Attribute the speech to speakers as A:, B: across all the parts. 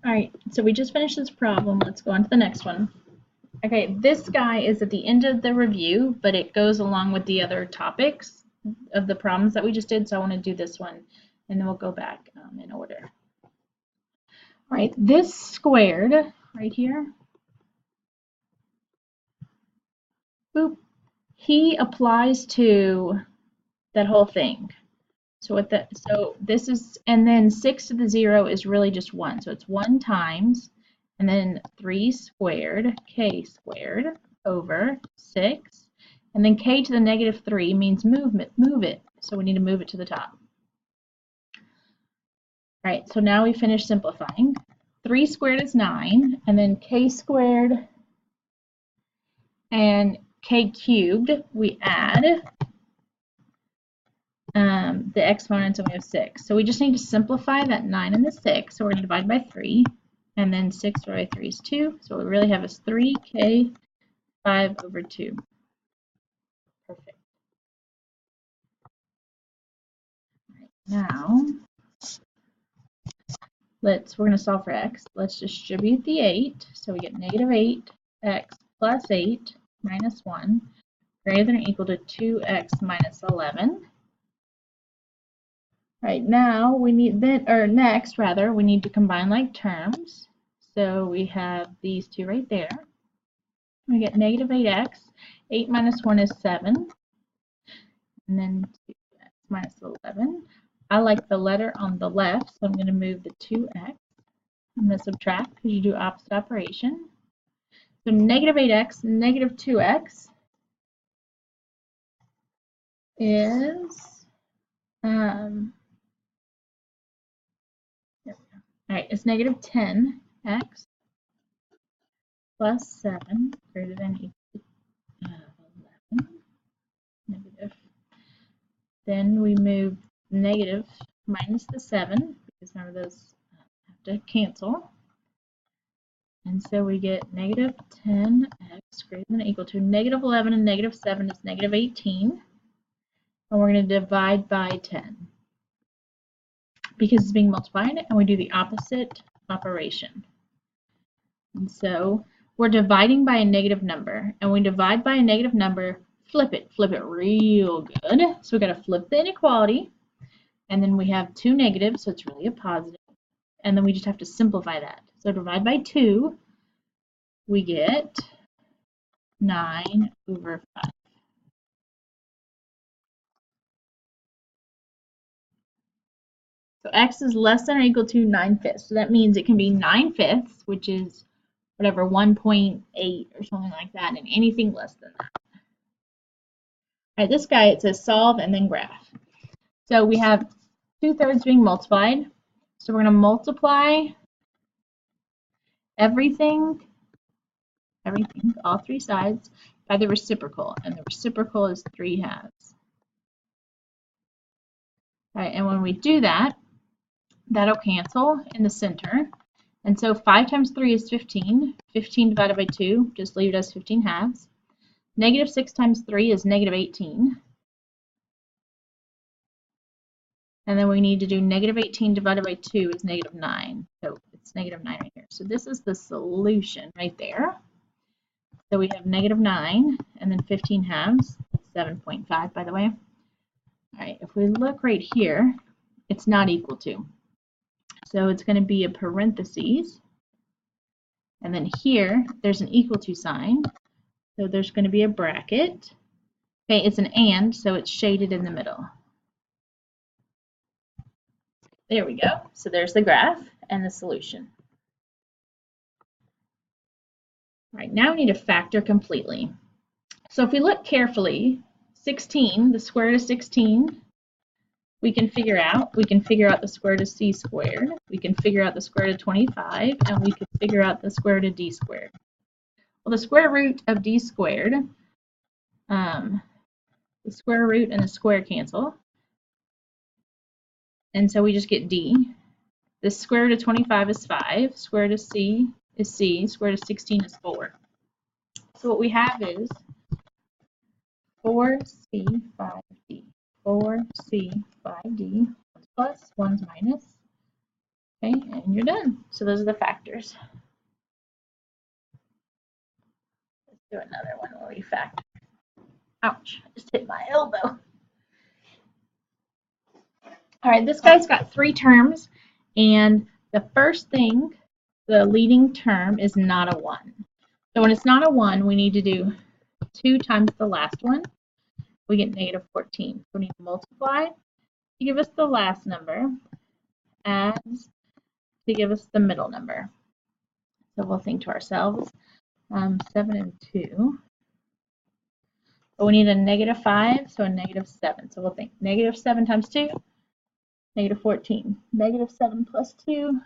A: All right, so we just finished this problem. Let's go on to the next one. Okay, this guy is at the end of the review, but it goes along with the other topics of the problems that we just did, so I want to do this one, and then we'll go back in order. All right, this squared right here, boop, he applies to that whole thing. So this is, and then 6 to the 0 is really just 1. So it's 1 times, and then 3 squared, k squared, over 6. And then k to the negative 3 means move it. So we need to move it to the top. All right, so now we finish simplifying. 3 squared is 9, and then k squared and k cubed, we add the exponents, and we have 6. So we just need to simplify that 9 and the 6. So we're going to divide by 3, and then 6 divided by 3 is 2. So what we really have is 3k 5 over 2. Perfect. Right, now, we're going to solve for x. Let's distribute the 8. So we get negative 8x plus 8 minus 1 greater than or equal to 2x minus 11. Right, now we need next we need to combine like terms. So we have these two right there. We get negative 8x. 8 minus 1 is 7. And then 2x minus 11. I like the letter on the left, so I'm going to move the 2x. I'm going to subtract because you do opposite operation. So negative 8x, negative 2x is all right, it's negative 10x plus 7 greater than equal to 11. Negative. Then we move negative minus the 7, because remember those have to cancel. And so we get negative 10x greater than or equal to negative 11, and negative 7 is negative 18. And we're going to divide by 10. Because it's being multiplied, and we do the opposite operation. And so we're dividing by a negative number, and when we divide by a negative number, flip it real good. So we got to flip the inequality, and then we have 2 negatives, so it's really a positive, and then we just have to simplify that. So divide by 2, we get 9 over 5. So x is less than or equal to 9/5. So that means it can be 9/5, which is whatever, 1.8 or something like that, and anything less than that. All right, this guy, it says solve and then graph. So we have 2/3 being multiplied. So we're going to multiply everything, all 3 sides, by the reciprocal, and the reciprocal is 3/2. All right, and when we do that, that'll cancel in the center. And so 5 times 3 is 15. 15 divided by 2, just leave it as 15/2. Negative 6 times 3 is negative 18. And then we need to do negative 18 divided by 2 is negative 9. So it's negative 9 right here. So this is the solution right there. So we have negative 9 and then 15/2. 7.5, by the way. All right, if we look right here, it's not equal to. So it's going to be a parentheses. And then here, there's an equal to sign. So there's going to be a bracket. Okay, it's an and, so it's shaded in the middle. There we go. So there's the graph and the solution. All right, now we need to factor completely. So if we look carefully, 16, the square root of 16, we can figure out the square root of c squared, we can figure out the square root of 25, and we can figure out the square root of d squared. Well, the square root of d squared, the square root and the square cancel, and so we just get d. The square root of 25 is 5, square root of c is c, square root of 16 is 4. So what we have is 4c5d. 4c5d, 1's plus, 1's minus. Okay, and you're done. So those are the factors. Let's do another one where we factor. Ouch, I just hit my elbow. All right, this guy's got 3 terms, and the first thing, the leading term, is not a 1. So when it's not a 1, we need to do 2 times the last one. We get negative 14. So we need to multiply to give us the last number, adds to give us the middle number. So we'll think to ourselves, 7 and 2. But we need a negative 5, so a negative 7. So we'll think negative 7 times 2, negative 14. Negative 7 plus 2,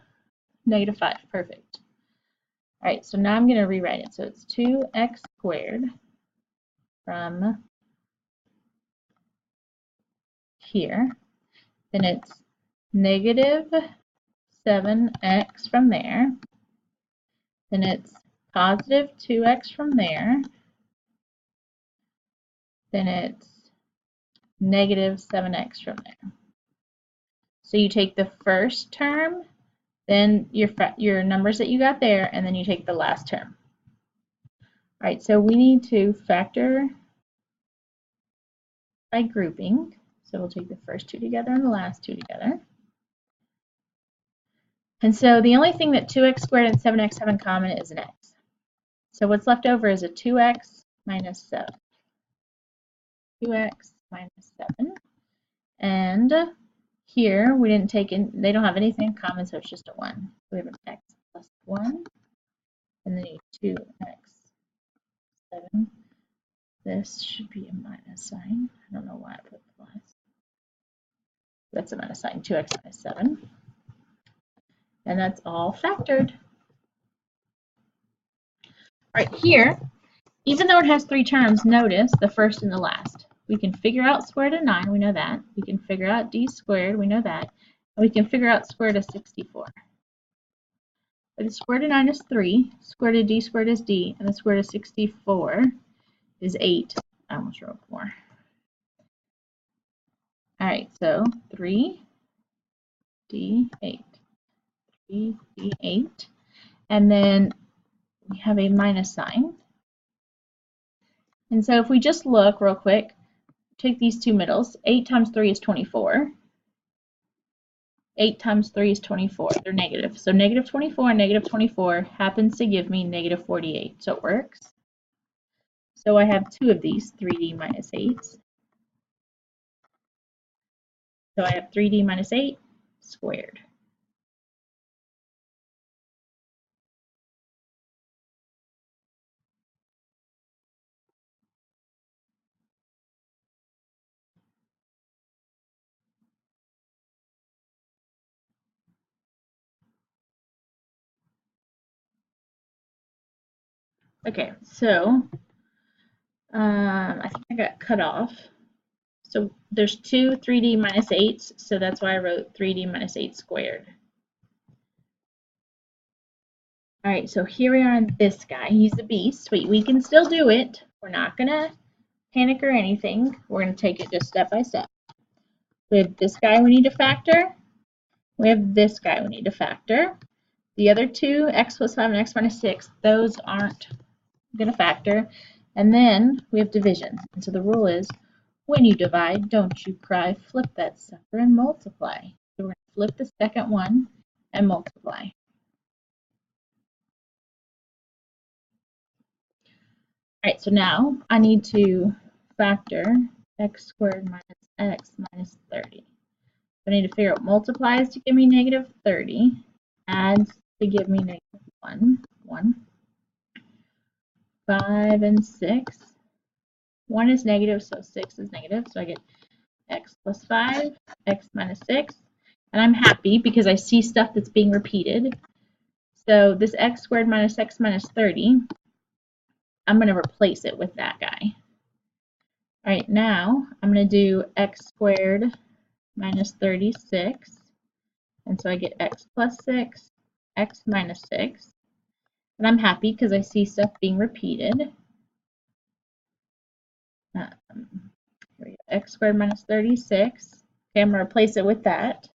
A: negative 5. Perfect. All right, so now I'm going to rewrite it. So it's 2x squared from here. Then it's negative 7x from there. Then it's positive 2x from there. Then it's negative 7x from there. So you take the first term, then your numbers that you got there, and then you take the last term. All right, so we need to factor by grouping. So we'll take the first 2 together and the last 2 together. And so the only thing that 2x squared and 7x have in common is an x. So what's left over is a 2x minus 7. 2x minus 7. And here we didn't take in, they don't have anything in common, so it's just a 1. We have an x plus 1, and then a 2x 7. This should be a minus sign. I don't know why I put plus. That's a minus sign, 2x minus 7. And that's all factored. All right, here, even though it has 3 terms, notice the first and the last. We can figure out square root of 9, we know that. We can figure out d squared, we know that. And we can figure out square root of 64. But the square root of 9 is 3, square root of d squared is d, and the square root of 64 is 8. I almost wrote more. All right, so 3d8, 3d8, and then we have a minus sign. And so if we just look real quick, take these 2 middles, 8 times 3 is 24. 8 times 3 is 24. They're negative. So negative 24 and negative 24 happens to give me negative 48. So it works. So I have 2 of these, 3d minus 8s. So I have 3d minus 8 squared. Okay, so I think I got cut off. So there's 2 3d minus 8s, so that's why I wrote 3d minus 8 squared. All right, so here we are on this guy. He's the beast. We can still do it. We're not going to panic or anything. We're going to take it just step by step. We have this guy we need to factor. We have this guy we need to factor. The other 2, x plus 5 and x minus 6, those aren't going to factor. And then we have division. And so the rule is, when you divide, don't you cry, flip that sucker and multiply. So we're going to flip the second one and multiply. All right, so now I need to factor x squared minus x minus 30. I need to figure out multiplies to give me negative 30, adds to give me negative 1, 5 and 6. 1 is negative, so 6 is negative, so I get x plus 5, x minus 6. And I'm happy because I see stuff that's being repeated. So this x squared minus x minus 30, I'm going to replace it with that guy. All right, now I'm going to do x squared minus 36. And so I get x plus 6, x minus 6. And I'm happy because I see stuff being repeated. Here we go, x squared minus 36. Okay, I'm going to replace it with that.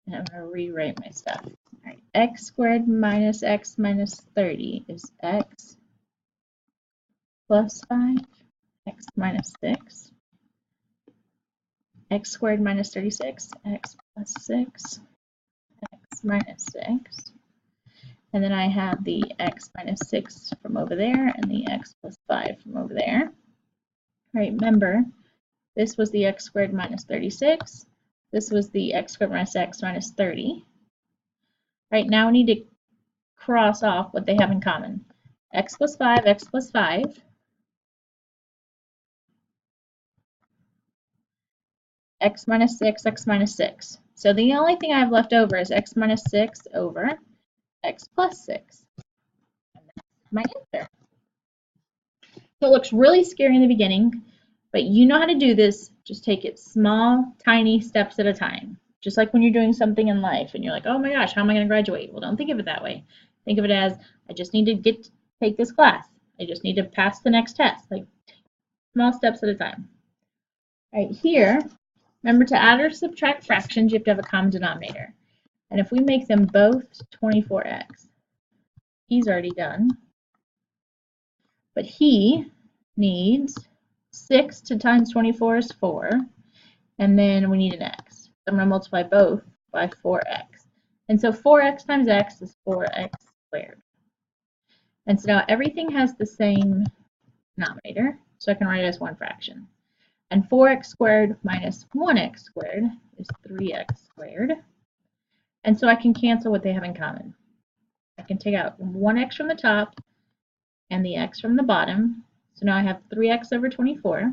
A: And I'm going to rewrite my stuff. All right, x squared minus x minus 30 is x plus 5, x minus 6. X squared minus 36, x plus 6, x minus 6. And then I have the x minus 6 from over there and the x plus 5 from over there. All right, remember, this was the x squared minus 36. This was the x squared minus x minus 30. Right, now we need to cross off what they have in common. X plus 5, x plus 5. X minus 6, x minus 6. So the only thing I have left over is x minus 6 over x plus 6. And that's my answer. So it looks really scary in the beginning, but you know how to do this. Just take it small, tiny steps at a time. Just like when you're doing something in life and you're like, oh my gosh, how am I going to graduate? Well, don't think of it that way. Think of it as, I just need to take this class. I just need to pass the next test. Like small steps at a time. Right here, remember to add or subtract fractions, you have to have a common denominator. And if we make them both 24x, he's already done. But he needs 6 to times 24 is 4. And then we need an x. So I'm going to multiply both by 4x. And so 4x times x is 4x squared. And so now everything has the same denominator, so I can write it as one fraction. And 4x squared minus 1x squared is 3x squared. And so I can cancel what they have in common. I can take out 1x from the top and the x from the bottom. So now I have 3x over 24.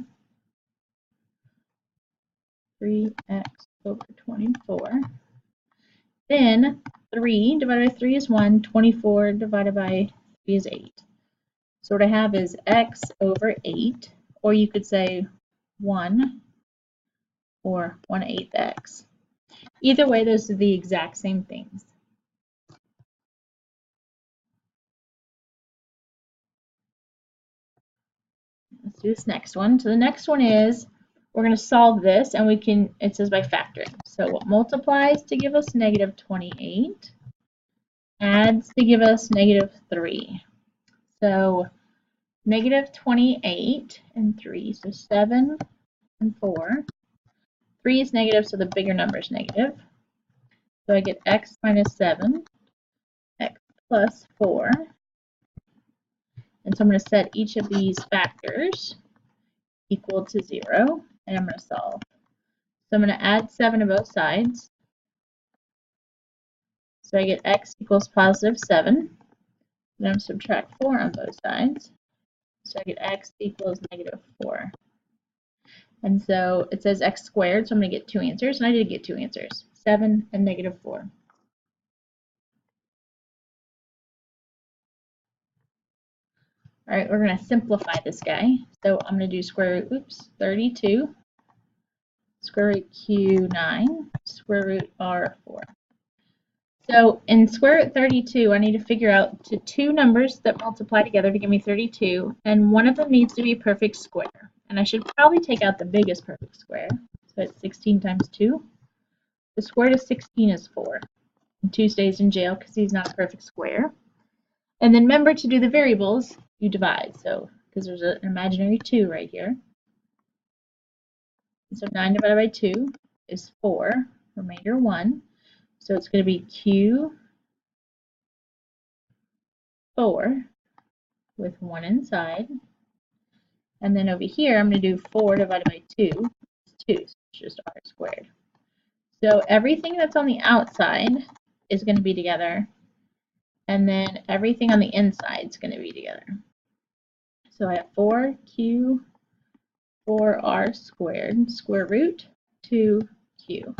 A: 3x over 24. Then 3 divided by 3 is 1. 24 divided by 3 is 8. So what I have is x over 8, or you could say 1 or 1/8 x. Either way, those are the exact same things. Let's do this next one. So the next one is, we're going to solve this, and we can, it says by factoring. So what multiplies to give us negative 28 adds to give us negative 3. So negative 28 and 3, so 7 and 4. 3 is negative, so the bigger number is negative. So I get x minus 7, x plus 4. And so I'm going to set each of these factors equal to 0, and I'm going to solve. So I'm going to add 7 to both sides. So I get x equals positive 7. Then I'm going to subtract 4 on both sides. So I get x equals negative 4. And so it says x squared, so I'm going to get 2 answers, and I did get 2 answers, 7 and negative 4. All right, we're going to simplify this guy. So I'm going to do square root, 32, square root q9, square root r4. So in square root 32, I need to figure out the 2 numbers that multiply together to give me 32, and one of them needs to be a perfect square. And I should probably take out the biggest perfect square. So it's 16 times 2. The square root of 16 is 4. And 2 stays in jail because he's not a perfect square. And then remember to do the variables, you divide. So, because there's an imaginary 2 right here. And so 9 divided by 2 is 4, remainder 1. So it's going to be Q4 with 1 inside. And then over here, I'm going to do 4 divided by 2 is 2, so it's just r squared. So everything that's on the outside is going to be together, and then everything on the inside is going to be together. So I have 4q4r squared square root 2q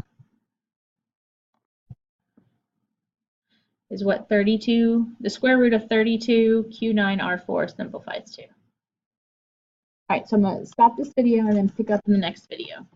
A: is what 32, the square root of 32 q9r4 simplifies to. All right, so I'm going to stop this video and then pick up in the next video.